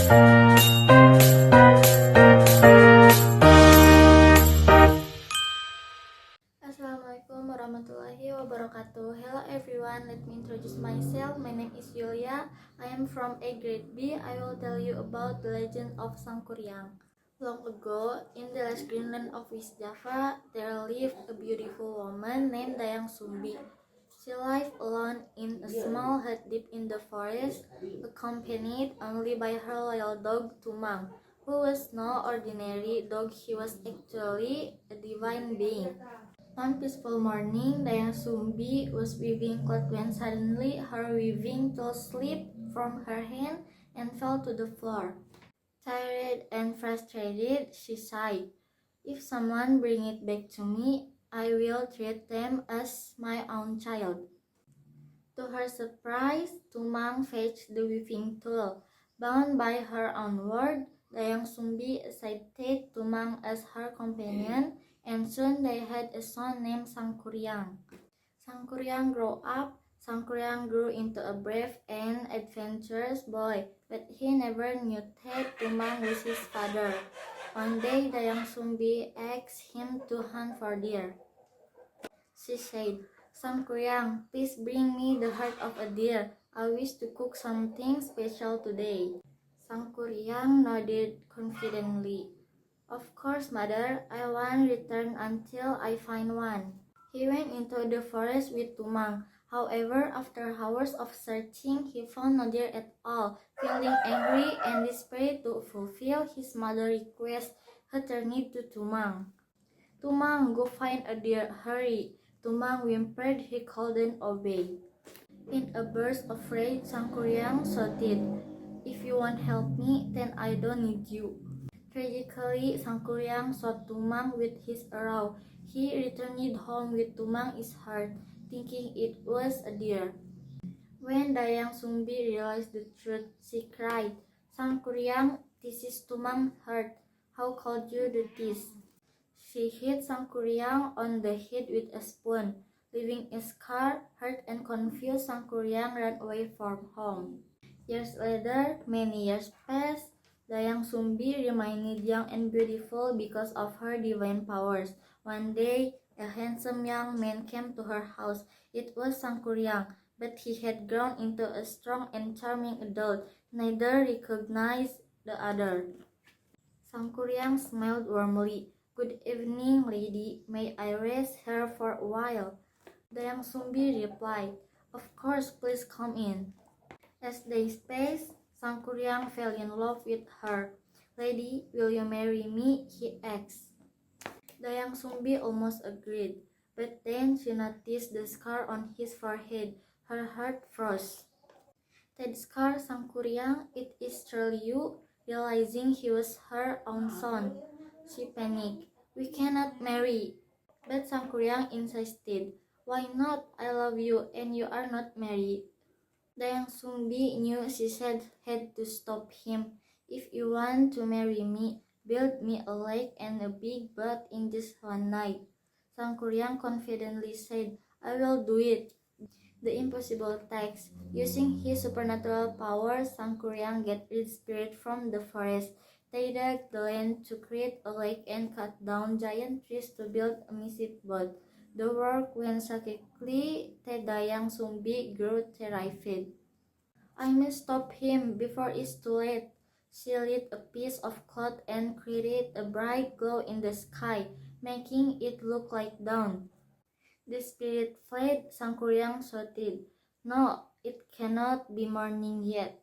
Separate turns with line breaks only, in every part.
Assalamualaikum warahmatullahi wabarakatuh. Hello everyone, let me introduce myself. My name is Yulia. I am from A grade B. I will tell you about the legend of Sangkuriang. Long ago, in the last Greenland of East Java, there lived a beautiful woman named Dayang Sumbi. She lived alone in a small hut deep in the forest, accompanied only by her loyal dog Tumang, who was no ordinary dog. He was actually a divine being. One peaceful morning, Dayang Sumbi was weaving cloth when suddenly her weaving tool slipped from her hand and fell to the floor. Tired and frustrated, she sighed, "If someone bring it back to me, I will treat them as my own child." To her surprise, Tumang fetched the weaving tool. Bound by her own word, Dayang Sumbi accepted Tumang as her companion, and soon they had a son named Sangkuriang. Sangkuriang grew up. Sangkuriang grew into a brave and adventurous boy, but he never knew that Tumang was his father. One day, Dayang Sumbi asked him to hunt for deer. She said, "Sangkuriang, please bring me the heart of a deer. I wish to cook something special today." Sangkuriang nodded confidently. "Of course, mother. I won't return until I find one." He went into the forest with Tumang. However, after hours of searching, he found no deer at all. Feeling angry and desperate to fulfill his mother's request, he turned to Tumang. "Tumang, go find a deer, hurry." Tumang whimpered. He couldn't obey. In a burst of rage, Sangkuriang shouted, "If you won't help me, then I don't need you." Tragically, Sangkuriang shot Tumang with his arrow. He returned home with Tumang in his heart, thinking it was a deer. When Dayang Sumbi realized the truth, she cried, "Sangkuriang, this is Tumang's heart. How could you do this?" She hit Sangkuriang on the head with a spoon. Leaving a scar, hurt and confused, Sangkuriang ran away from home. Years later, many years passed. Dayang Sumbi remained young and beautiful because of her divine powers. One day, a handsome young man came to her house. It was Sangkuriang, but he had grown into a strong and charming adult. Neither recognized the other. Sangkuriang smiled warmly. "Good evening, lady. May I rest here for a while?" Dayang Sumbi replied, "Of course, please come in." As they passed, Sangkuriang fell in love with her. "Lady, will you marry me?" he asked. Dayang Sumbi almost agreed, but then she noticed the scar on his forehead. Her heart froze. "That scar, Sangkuriang, it is truly you?" Realizing he was her own son, she panicked. "We cannot marry." But Sangkuriang insisted. "Why not? I love you and you are not married." Dayang Sumbi knew she had to stop him. "If you want to marry me, build me a lake and a big boat in just one night." Sangkuriang confidently said, "I will do it." The impossible task. Using his supernatural powers, Sangkuriang gathered spirit from the forest. They dug the land to create a lake and cut down giant trees to build a massive boat. The work went so quickly that Dayang Sumbi grew terrified. "I must stop him before it's too late." She lit a piece of cloth and created a bright glow in the sky, making it look like dawn. The spirit fled. Sangkuriang shouted, "No, it cannot be morning yet."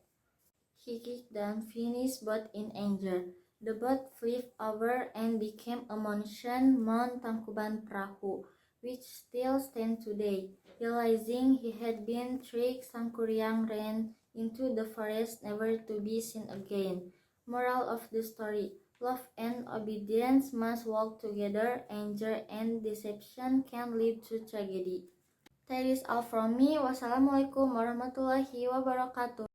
He kicked the unfinished boat in anger. The boat flipped over and became a monsoon Mount Tangkuban Perahu, which still stands today. Realizing he had been tricked, Sangkuriang ran into the forest, never to be seen again. Moral of the story: love and obedience must walk together. Anger and deception can lead to tragedy. That is all from me. Wassalamualaikum warahmatullahi wabarakatuh.